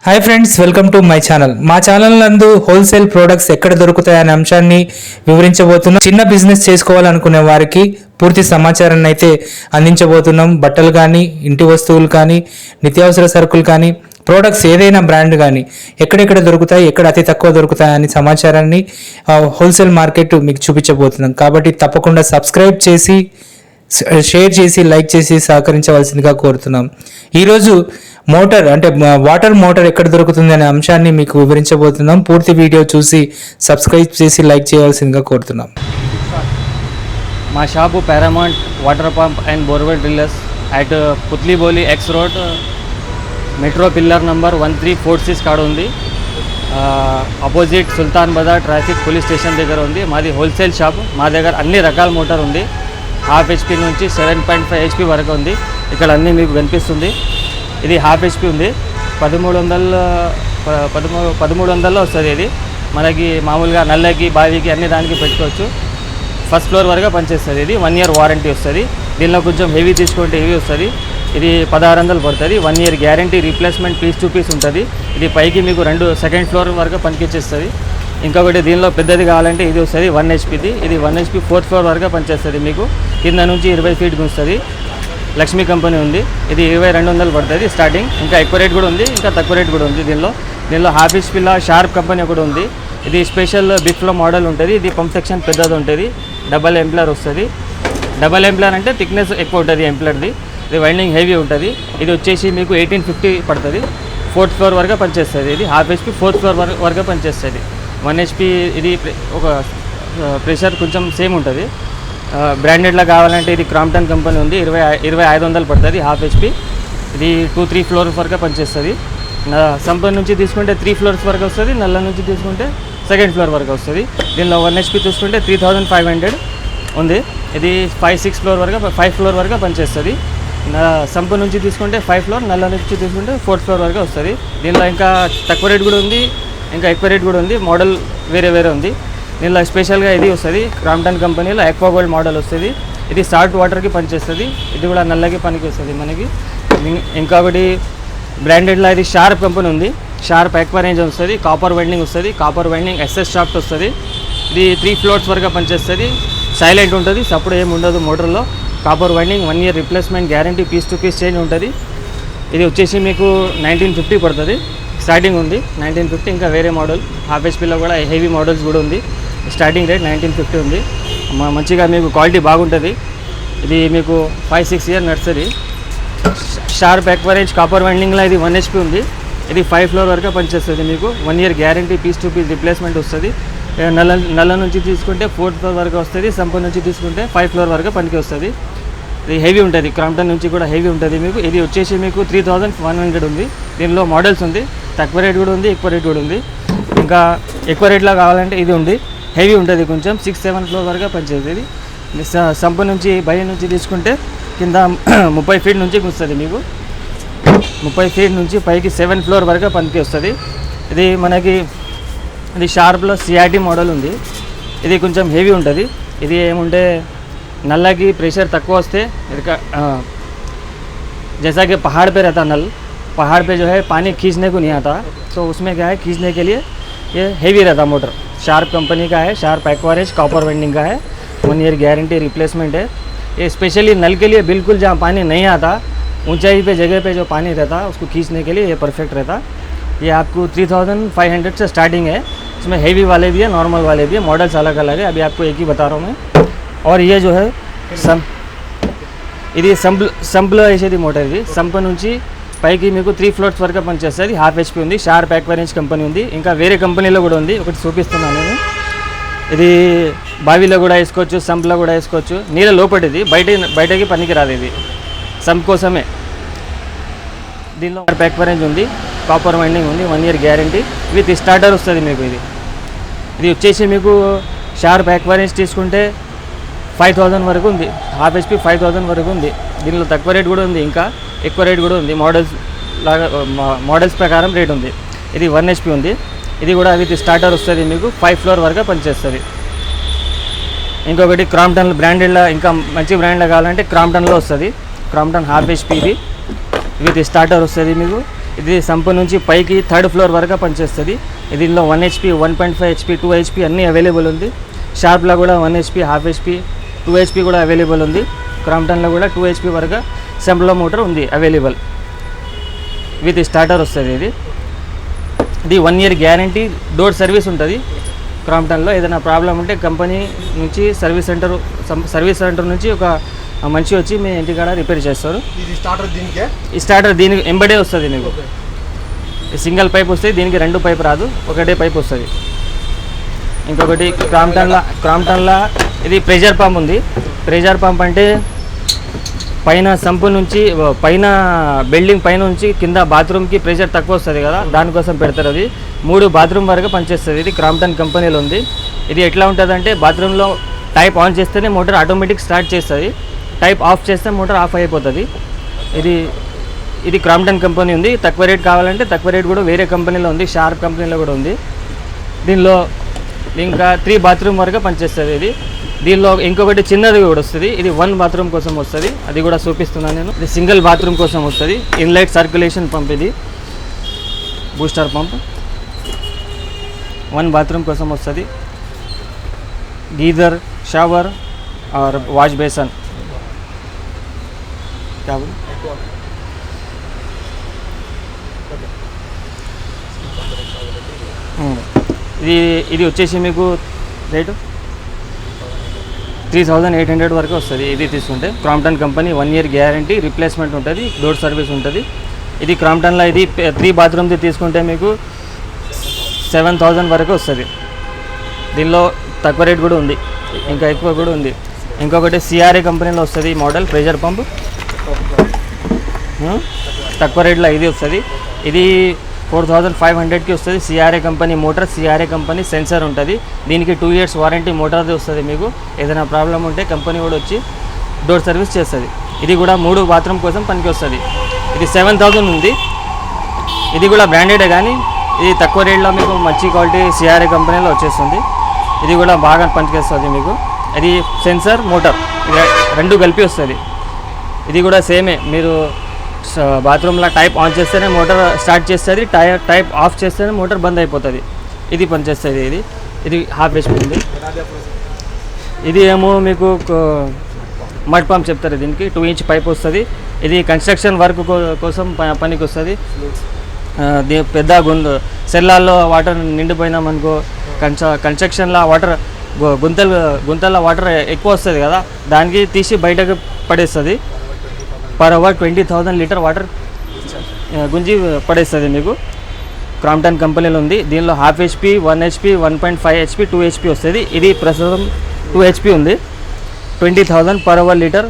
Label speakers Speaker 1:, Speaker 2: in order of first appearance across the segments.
Speaker 1: Hi friends, welcome to my channel. మా channel నందు wholesale products ఎక్కడ దొరుకుతాయనే అంశాన్ని వివరించబోతున్నాం. చిన్న బిజినెస్ చేసుకోవాలనుకునే వారికి పూర్తి సమాచారాన్ని అయితే అందించబోతున్నాం. బట్టలు కానీ, ఇంటి వస్తువులు కానీ, నిత్యావసర సరుకులు కానీ, ప్రోడక్ట్స్ ఏదైనా బ్రాండ్ కానీ ఎక్కడెక్కడ దొరుకుతాయి, ఎక్కడ అతి తక్కువ దొరుకుతాయి అనే సమాచారాన్ని హోల్సేల్ మార్కెట్ మీకు చూపించబోతున్నాం. కాబట్టి తప్పకుండా సబ్స్క్రైబ్ చేసి, షేర్ చేసి, లైక్ చేసి సహకరించవలసిందిగా కోరుతున్నాం. ఈరోజు మోటార్ అంటే వాటర్ మోటార్ ఎక్కడ దొరుకుతుంది అనే అంశాన్ని మీకు వివరించబోతున్నాం. పూర్తి వీడియో చూసి సబ్స్క్రైబ్ చేసి లైక్ చేయవలసిందిగా కోరుతున్నాం.
Speaker 2: మా shop Paramount water pump and borewell drillers at Putlibowli X road metro pillar number 1346 కాడ ఉంది. Opposite Sultan Bazaar traffic police station దగ్గర ఉంది. మాది హోల్సేల్ షాప్. మా దగ్గర అన్ని రకాల మోటార్ ఉంది. 1/2 HP నుంచి 7.5 HP వరకు ఉంది. ఇక్కడ అన్నీ మీకు కనిపిస్తుంది. ఇది 1/2 HP ఉంది. 1300లో వస్తుంది. ఇది మనకి మామూలుగా నల్లకి, బావికి అన్ని దానికి పెట్టుకోవచ్చు. ఫస్ట్ ఫ్లోర్ వరకు పనిచేస్తుంది. ఇది 1 year వారంటీ వస్తుంది. దీనిలో కొంచెం హెవీ తీసుకుంటే హెవీ వస్తుంది. ఇది 1600 పడుతుంది. 1 year guarantee, replacement piece to piece ఉంటుంది. ఇది పైకి మీకు 2 floor వరకు పనికిచ్చేస్తుంది. ఇంకొకటి దీనిలో పెద్దది కావాలంటే ఇది వస్తుంది 1 HPది. ఇది 1 HP 4th floor వరకు పనిచేస్తుంది. మీకు కింద నుంచి 20 feet గుంస్తుంది. లక్ష్మీ కంపెనీ ఉంది. ఇది 2200 పడుతుంది స్టార్టింగ్. ఇంకా ఎక్కువ రేట్ కూడా ఉంది, ఇంకా తక్కువ రేట్ కూడా ఉంది. దీనిలో 1/2 HPలో షార్ప్ కంపెనీ ఒకటి ఉంది. ఇది స్పెషల్ బిగ్ ఫ్లో మోడల్ ఉంటుంది. ఇది పంప్ సెక్షన్ పెద్దది ఉంటుంది. డబల్ ఎంప్లర్ వస్తుంది. డబల్ ఎంప్లర్ అంటే థిక్నెస్ ఎక్కువ ఉంటుంది ఎంప్లర్ది. ఇది వైండింగ్ హెవీ ఉంటుంది. ఇది వచ్చేసి మీకు 1850 పడుతుంది. 4th floor వరకు పనిచేస్తుంది. ఇది 1/2 HP 4th floor వరకు పనిచేస్తుంది. 1 HP ఇది ఒక ప్రెషర్ కొంచెం సేమ్ ఉంటుంది. బ్రాండెడ్లో కావాలంటే ఇది క్రాంప్టన్ కంపెనీ ఉంది. 2500 పడుతుంది 1/2 HP. ఇది 2-3 floors వరకు పనిచేస్తుంది. సంపన్ నుంచి తీసుకుంటే 3 floors వరకు వస్తుంది. నల్ల నుంచి తీసుకుంటే 2nd floor వరకు వస్తుంది. దీనిలో 1 HP తీసుకుంటే 3500 ఉంది. ఇది 5-6 floor వరకు 5 floor వరకు పనిచేస్తుంది. సంపన్ నుంచి తీసుకుంటే 5 floor, నల్ల నుంచి తీసుకుంటే 4th floor వరకు వస్తుంది. దీనిలో ఇంకా తక్కువ రేట్ కూడా ఉంది, ఇంకా ఎక్కువ రేట్ కూడా ఉంది. మోడల్ వేరే వేరే ఉంది. దీనిలో స్పెషల్గా ఇది వస్తుంది క్రాంప్టన్ కంపెనీలో ఆక్వా గోల్డ్ మోడల్ వస్తుంది. ఇది సాల్ట్ వాటర్కి పనిచేస్తుంది. ఇది కూడా నల్లకి పనికి వస్తుంది మనకి. ఇంకొకటి బ్రాండెడ్లో ఇది షార్ప్ కంపెనీ ఉంది. షార్ప్ ఆక్వా రేంజ్ వస్తుంది. కాపర్ వైండింగ్ వస్తుంది. కాపర్ వైండింగ్ SS షాఫ్ట్ వస్తుంది. ఇది 3 floors వరకు పనిచేస్తుంది. సైలెంట్ ఉంటుంది, సప్పుడు ఏమి ఉండదు మోటార్లో. Copper winding 1 year replacement guarantee, piece to piece change ఉంటుంది. ఇది వచ్చేసి మీకు 1950 పడుతుంది స్టార్టింగ్ ఉంది. 1950. ఇంకా వేరే మోడల్ 1/2 HPలో కూడా హెవీ మోడల్స్ కూడా ఉంది. స్టార్టింగ్ రేట్ 1950 ఉంది. మంచిగా మీకు క్వాలిటీ బాగుంటుంది. ఇది మీకు 5-6 year నర్సరీ. షార్ప్ ఎక్వరేజ్ కాపర్ వైండింగ్లో ఇది 1 HP ఉంది. ఇది 5 floor వరకు పనిచేస్తుంది. మీకు 1 year guarantee, piece to piece replacement వస్తుంది. నల్ల నుంచి తీసుకుంటే 4th floor వరకు వస్తుంది. సంపన్ నుంచి తీసుకుంటే 5 floor వరకు పనికి వస్తుంది. ఇది హెవీ ఉంటుంది. క్రాంప్టన్ నుంచి కూడా హెవీ ఉంటుంది మీకు. ఇది వచ్చేసి మీకు 3100 ఉంది. దీనిలో మోడల్స్ ఉంది. తక్కువ రేట్ కూడా ఉంది, ఎక్కువ రేట్ కూడా ఉంది. ఇంకా ఎక్కువ రేట్లో కావాలంటే ఇది ఉంది. హెవీ ఉంటుంది కొంచెం. 6-7 floor వరకు పనిచేస్తుంది. ఇది సంపన్ నుంచి బయట నుంచి తీసుకుంటే కింద 30 feet నుంచి వస్తుంది మీకు. 30 feet నుంచి పైకి 7 floor వరకు పనికి వస్తుంది. ఇది మనకి ఇది షార్ప్లో CRT మోడల్ ఉంది. ఇది కొంచెం హెవీ ఉంటుంది. ఇది ఏముంటే नल की प्रेशर तक वस्ते जैसा कि पहाड़ पे रहता नल, पहाड़ पे जो है पानी खींचने को नहीं आता, तो उसमें क्या है खींचने के लिए ये हेवी रहता मोटर। शार्प कंपनी का है, शार्प एक्वारेज कॉपर वेंडिंग का है, 1 ईयर गारंटी रिप्लेसमेंट है। ये स्पेशली नल के लिए बिल्कुल जहाँ पानी नहीं आता, ऊंचाई पे जगह पे जो पानी रहता उसको खींचने के लिए ये परफेक्ट रहता। ये आपको 3500 से स्टार्टिंग है। इसमें हेवी वाले भी है, नॉर्मल वाले भी है, मॉडल्स अलग अलग है। अभी आपको एक ही बता रहा हूँ मैं। और ये जो है ఇది సంప్లో వేసేది మోటార్. ఇది సంప్ నుంచి పైకి మీకు 3 floors వరకు పనిచేస్తుంది. 1/2 HP ఉంది. షార్ప్ ఎక్వరేజ్ కంపెనీ ఉంది. ఇంకా వేరే కంపెనీలో కూడా ఉంది, ఒకటి చూపిస్తున్నాను నేను. ఇది బావిలో కూడా వేసుకోవచ్చు, సంప్లో కూడా వేసుకోవచ్చు. నీళ్ళ లోపటిది, బయటకి పనికి రాదు. ఇది సంప్ కోసమే. దీనిలో షార్ప్ ఎక్వరేజ్ ఉంది, కాపర్ వైండింగ్ ఉంది, 1 year గ్యారంటీ విత్ స్టార్టర్ వస్తుంది మీకు. ఇది వచ్చేసి మీకు షార్ప్ ఎక్వరేజ్ తీసుకుంటే 5000 వరకు ఉంది. 1/2 HP 5000 వరకు ఉంది. దీనిలో తక్కువ రేట్ కూడా ఉంది, ఇంకా ఎక్కువ రేట్ కూడా ఉంది. మోడల్స్ ప్రకారం రేట్ ఉంది. ఇది 1 HP ఉంది. ఇది కూడా విత్ స్టార్టర్ వస్తుంది మీకు. 5 floor వరకు పనిచేస్తుంది. ఇంకొకటి క్రాంప్టన్ బ్రాండెడ్లో, ఇంకా మంచి బ్రాండ్లో కావాలంటే క్రాంప్టన్లో వస్తుంది. క్రాంప్టన్ 1/2 HP ఇది విత్ స్టార్టర్ వస్తుంది మీకు. ఇది సంపు నుంచి పైకి 3rd ఫ్లోర్ వరకు పనిచేస్తుంది. దీనిలో 1 HP, 1.5 HP, 2 HP అన్నీ అవైలబుల్ ఉంది. షార్ప్లో కూడా 1 HP, హాఫ్ HP, 2 HP కూడా అవైలబుల్ ఉంది. క్రాంప్టన్లో కూడా 2 HP వరకు సెంప్లో మోటార్ ఉంది అవైలబుల్. విత్ స్టార్టర్ వస్తుంది. ఇది 1 year గ్యారంటీ, డోర్ సర్వీస్ ఉంటుంది. క్రాంప్టన్లో ఏదైనా ప్రాబ్లం ఉంటే కంపెనీ నుంచి సర్వీస్ సెంటర్ నుంచి ఒక మనిషి వచ్చి మీ ఇంటికాడ రిపేర్ చేస్తారు. ఈ స్టార్టర్ దీనికి ఎంబడే వస్తుంది. మీకు సింగిల్ పైప్ వస్తుంది, దీనికి 2 పైప్ రాదు, ఒకటే పైప్ వస్తుంది. ఇంకొకటి క్రాంప్టన్లో ఇది ప్రెషర్ పంప్ ఉంది. ప్రెషర్ పంప్ అంటే పైన సంపు నుంచి పైన బిల్డింగ్ పైన నుంచి కింద బాత్రూమ్కి ప్రెషర్ తక్కువ వస్తుంది కదా, దానికోసం పెడతారు. అది 3 బాత్రూమ్ వరకు పనిచేస్తుంది. ఇది క్రాంప్టన్ కంపెనీలో ఉంది. ఇది ఎట్లా ఉంటుంది అంటే బాత్రూంలో టైప్ ఆన్ చేస్తేనే మోటార్ ఆటోమేటిక్ స్టార్ట్ చేస్తుంది, టైప్ ఆఫ్ చేస్తే మోటార్ ఆఫ్ అయిపోతుంది. ఇది క్రాంప్టన్ కంపెనీ ఉంది. తక్కువ రేట్ కావాలంటే తక్కువ రేట్ కూడా వేరే కంపెనీలో ఉంది, షార్ప్ కంపెనీలో కూడా ఉంది. దీనిలో ఇంకా 3 బాత్రూమ్ వరకు పనిచేస్తుంది. దీనిలో ఇంకొకటి చిన్నది కూడా వస్తుంది. ఇది 1 బాత్రూమ్ కోసం వస్తుంది, అది కూడా చూపిస్తున్నాను నేను. ఇది సింగిల్ బాత్రూమ్ కోసం వస్తుంది. ఇన్లైట్ సర్క్యులేషన్ పంప్, ఇది బూస్టర్ పంప్ 1 బాత్రూమ్ కోసం వస్తుంది. గీజర్, షవర్ और వాష్ బేసన్. ఇది వచ్చేసి మీకు రేటు 3800 వరకు వస్తుంది. ఇది తీసుకుంటే Crompton company 1 year guarantee, replacement ఉంటుంది, డోర్ సర్వీస్ ఉంటుంది. ఇది క్రాంప్టన్లో ఇది 3 బాత్రూమ్ది తీసుకుంటే మీకు 7000 వరకు వస్తుంది. దీనిలో తక్కువ రేట్ కూడా ఉంది, ఇంకా ఎక్కువ కూడా ఉంది. ఇంకొకటి CRA కంపెనీలో వస్తుంది మోడల్ ప్రెషర్ పంప్, తక్కువ రేట్లో ఇది వస్తుంది. ఇది 4500కి వస్తుంది. CRA company motor, CRA company sensor ఉంటుంది. దీనికి 2 years వారంటీ మోటార్ది వస్తుంది. మీకు ఏదైనా ప్రాబ్లం ఉంటే కంపెనీ కూడా వచ్చి డోర్ సర్వీస్ చేస్తుంది. ఇది కూడా 3 బాత్రూమ్ కోసం పనికి వస్తుంది. ఇది 7000 ఉంది. ఇది కూడా బ్రాండెడే, కానీ ఇది తక్కువ రేట్లో మీకు మంచి క్వాలిటీ CRA కంపెనీలో వచ్చేస్తుంది. ఇది కూడా బాగా పనిచేస్తుంది మీకు. ఇది సెన్సర్, మోటార్ 2 కలిపి వస్తుంది. ఇది కూడా సేమే, మీరు బాత్రూంలో టైప్ ఆన్ చేస్తేనే మోటార్ స్టార్ట్ చేస్తుంది, టైప్ ఆఫ్ చేస్తేనే మోటార్ బంద్ అయిపోతుంది. ఇది పనిచేస్తుంది. ఇది హాఫ్ HP ఉంది. ఇది ఏమో మీకు మడ్ పంప్ చెప్తారు. దీనికి 2 inch పైప్ వస్తుంది. ఇది కన్స్ట్రక్షన్ వర్క్ కోసం పనికి వస్తుంది. పెద్ద సెల్లాల్లో వాటర్ నిండిపోయినామనుకో, కన్స్ట్రక్షన్లో వాటర్ గుంతల్లో వాటర్ ఎక్కువ వస్తుంది కదా, దానికి తీసి బయటకు పడేస్తుంది. పర్ అవర్ 20,000 లీటర్ వాటర్ గుంజి పడేస్తుంది మీకు. క్రాంప్టన్ కంపెనీలో ఉంది. దీనిలో half HP, 1 HP, 1.5 HP, 2 HP వస్తుంది. ఇది ప్రస్తుతం 2 HP ఉంది. 20,000 పర్ అవర్ లీటర్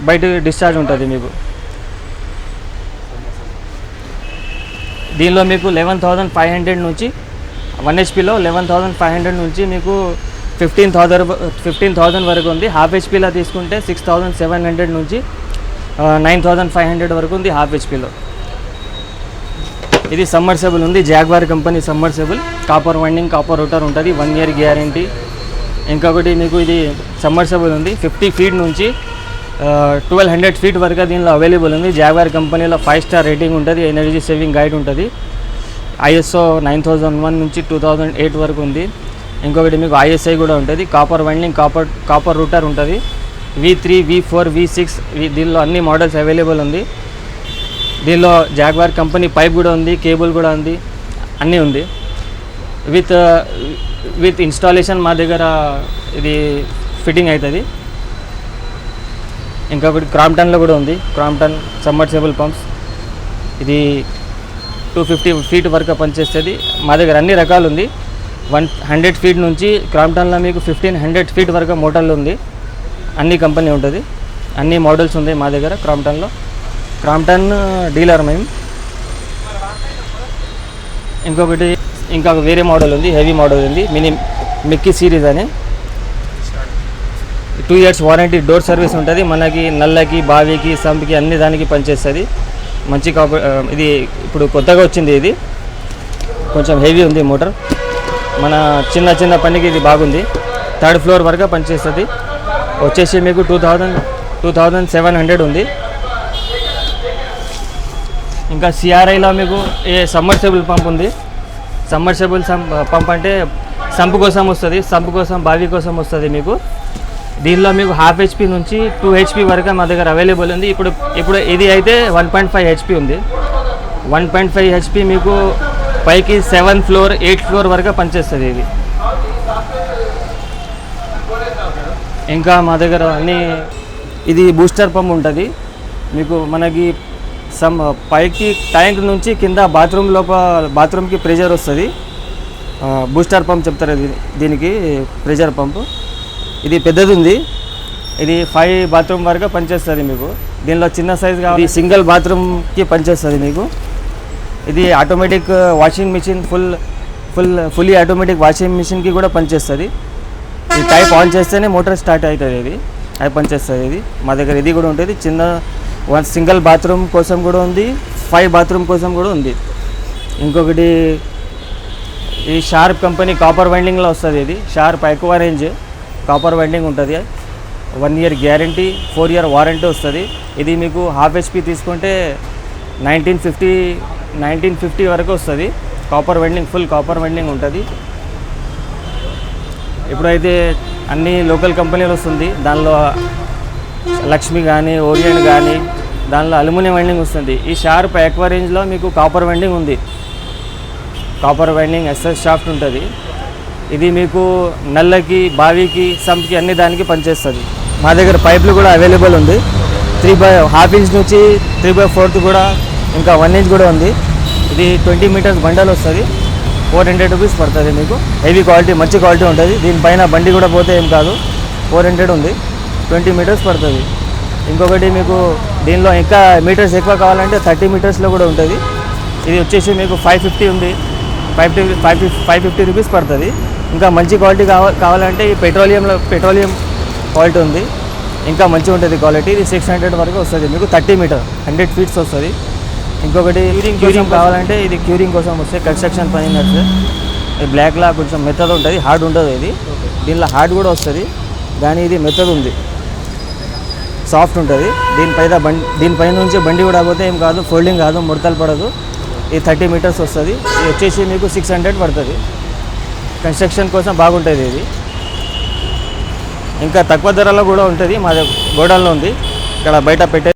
Speaker 2: బయట డిశ్చార్జ్ ఉంటుంది మీకు. దీనిలో మీకు 11,500 నుంచి 1 HPలో 11,500 నుంచి మీకు 15,000 వరకు ఉంది. హాఫ్ HPలో తీసుకుంటే 6,700 నుంచి 9,500 వరకు ఉంది హాఫ్ HPలో. ఇది సమ్మర్సెబుల్ ఉంది. Jaguar company submersible, copper winding, copper rotor ఉంటుంది, 1 year గ్యారంటీ. ఇంకొకటి మీకు ఇది సమ్మర్సెబుల్ ఉంది. 50 feet నుంచి 1200 feet వరకు దీనిలో అవైలబుల్ ఉంది. జాగ్వార్ కంపెనీలో 5 star రేటింగ్ ఉంటుంది, ఎనర్జీ సేవింగ్ గైడ్ ఉంటుంది. ISO 9001 నుంచి 2008 వరకు ఉంది. ఇంకొకటి మీకు ISI కూడా ఉంటుంది. కాపర్ వైండింగ్, కాపర్ రూటర్ ఉంటుంది. V3, V4, V6 దీనిలో అన్ని మోడల్స్ అవైలబుల్ ఉంది. దీనిలో జాగ్వార్ కంపెనీ పైప్ కూడా ఉంది, కేబుల్ కూడా ఉంది, అన్నీ ఉంది. విత్ ఇన్స్టాలేషన్ మా దగ్గర ఇది ఫిట్టింగ్ అవుతుంది. ఇంకొకటి క్రాంప్టన్లో కూడా ఉంది, క్రాంప్టన్ సమ్మర్సెబుల్ పంప్స్. ఇది 250 feet వరకు పనిచేస్తుంది. మా దగ్గర అన్ని రకాలు ఉంది. 100 feet నుంచి క్రాంప్టన్లో మీకు 1500 feet వరకు మోటార్లు ఉంది. అన్ని కంపెనీ ఉంటుంది, అన్ని మోడల్స్ ఉంది మా దగ్గర క్రాంప్టన్లో. క్రాంప్టన్ డీలర్ మేము. ఇంకా వేరే మోడల్ ఉంది, హెవీ మోడల్ ఉంది, మిక్కీ సిరీస్ అని. 2 years వారంటీ, డోర్ సర్వీస్ ఉంటుంది. మనకి నల్లకి, బావికి, సంప్కి అన్ని దానికి పనిచేస్తుంది. మంచి ఇది ఇప్పుడు కొత్తగా వచ్చింది. ఇది కొంచెం హెవీ ఉంది మోటార్. మన చిన్న పనికి ఇది బాగుంది. 3rd floor వరకు పనిచేస్తుంది. వచ్చేసి మీకు 2,700 ఉంది. ఇంకా సిఆర్ఐలో మీకు ఏ సమ్మర్సబుల్ పంప్ ఉంది. సమ్మర్సబుల్ పంప్ అంటే సంప్ కోసం వస్తుంది, సంప్ కోసం బావి కోసం వస్తుంది మీకు. దీనిలో మీకు 1/2 HP నుంచి 2 HP వరకు మా దగ్గర అవైలబుల్ ఉంది. ఇప్పుడు ఇది అయితే 1.5 HP ఉంది. 1.5 HP మీకు పైకి 7 ఫ్లోర్ 8 ఫ్లోర్ వరకు పనిచేస్తుంది ఇది. ఇంకా మా దగ్గర అన్ని ఇది బూస్టర్ పంప్ ఉంటుంది మీకు. మనకి పైకి ట్యాంక్ నుంచి కింద బాత్రూమ్కి ప్రెషర్ వస్తుంది. బూస్టర్ పంప్ చెప్తారు దీనికి, ప్రెషర్ పంపు. ఇది పెద్దది ఉంది, ఇది 5 బాత్రూమ్ వరకు పనిచేస్తుంది మీకు. దీనిలో చిన్న సైజ్ కావాలి, సింగిల్ బాత్రూమ్కి పనిచేస్తుంది మీకు. ఇది automatic washing machine, fully automatic washing మిషన్కి కూడా పనిచేస్తుంది. ఈ టైప్ ఆన్ చేస్తేనే మోటార్ స్టార్ట్ అవుతుంది, అది పనిచేస్తుంది. ఇది మా దగ్గర ఇది కూడా ఉంటుంది. చిన్న సింగిల్ బాత్రూమ్ కోసం కూడా ఉంది, 5 బాత్రూమ్ కోసం కూడా ఉంది. ఇంకొకటి ఈ షార్ప్ కంపెనీ కాపర్ వైండింగ్లో వస్తుంది. ఇది షార్ప్ ఎక్కువ రేంజ్ కాపర్ వైండింగ్ ఉంటుంది. 1 year గ్యారంటీ, 4 year వారంటీ వస్తుంది. ఇది మీకు 1/2 HP తీసుకుంటే 1950 వరకు వస్తుంది. Copper winding, full copper winding ఉంటుంది. ఇప్పుడైతే అన్ని లోకల్ కంపెనీలు వస్తుంది. దానిలో లక్ష్మి కానీ, ఓరియంట్ కానీ, దానిలో అల్యూమినియం వైండింగ్ వస్తుంది. ఈ షార్ప్ ఎక్కువ రేంజ్లో మీకు కాపర్ వైండింగ్ ఉంది. కాపర్ వైండింగ్ ఎస్ఎస్ షాఫ్ట్ ఉంటుంది. ఇది మీకు నల్లకి, బావికి, సంప్కి అన్ని దానికి పనిచేస్తుంది. మా దగ్గర పైపులు కూడా అవైలబుల్ ఉంది. 3/2 inch నుంచి 3/4 కూడా, ఇంకా 1 inch కూడా ఉంది. ఇది 20 meters బండల్ వస్తుంది. 400 rupees పడుతుంది మీకు. హెవీ క్వాలిటీ, మంచి క్వాలిటీ ఉంటుంది. దీనిపైన బండి కూడా పోతే ఏం కాదు. 400 ఉంది, 20 meters పడుతుంది. ఇంకొకటి మీకు దీనిలో ఇంకా మీటర్స్ ఎక్కువ కావాలంటే 30 metersలో కూడా ఉంటుంది. ఇది వచ్చేసి మీకు 550 ఉంది, 550 rupees పడుతుంది. ఇంకా మంచి క్వాలిటీ కావాలంటే ఈ పెట్రోలియం క్వాలిటీ ఉంది, ఇంకా మంచిగా ఉంటుంది క్వాలిటీ. ఇది 600 వరకు వస్తుంది మీకు. 30 meter 100 feet వస్తుంది. ఇంకొకటి క్యూరింగ్ కావాలంటే ఇది క్యూరింగ్ కోసం వస్తే కన్స్ట్రక్షన్ పని నడిస్తే ఈ బ్లాక్లా కొంచెం మెత్తది ఉంటుంది, హార్డ్ ఉంటుంది. ఇది దీనిలో హార్డ్ కూడా వస్తుంది, కానీ ఇది మెత్తది ఉంది, సాఫ్ట్ ఉంటుంది. దీనిపైన నుంచి బండి కూడా పోతే ఏం కాదు, ఫోల్డింగ్ కాదు, ముడతలు పడదు. ఇది 30 meters వస్తుంది. ఇది వచ్చేసి మీకు 600 పడుతుంది. కన్స్ట్రక్షన్ కోసం బాగుంటుంది ఇది. ఇంకా తక్కువ ధరలో కూడా ఉంటుంది. మా గోడౌన్లో ఉంది, ఇక్కడ బయట పెట్టే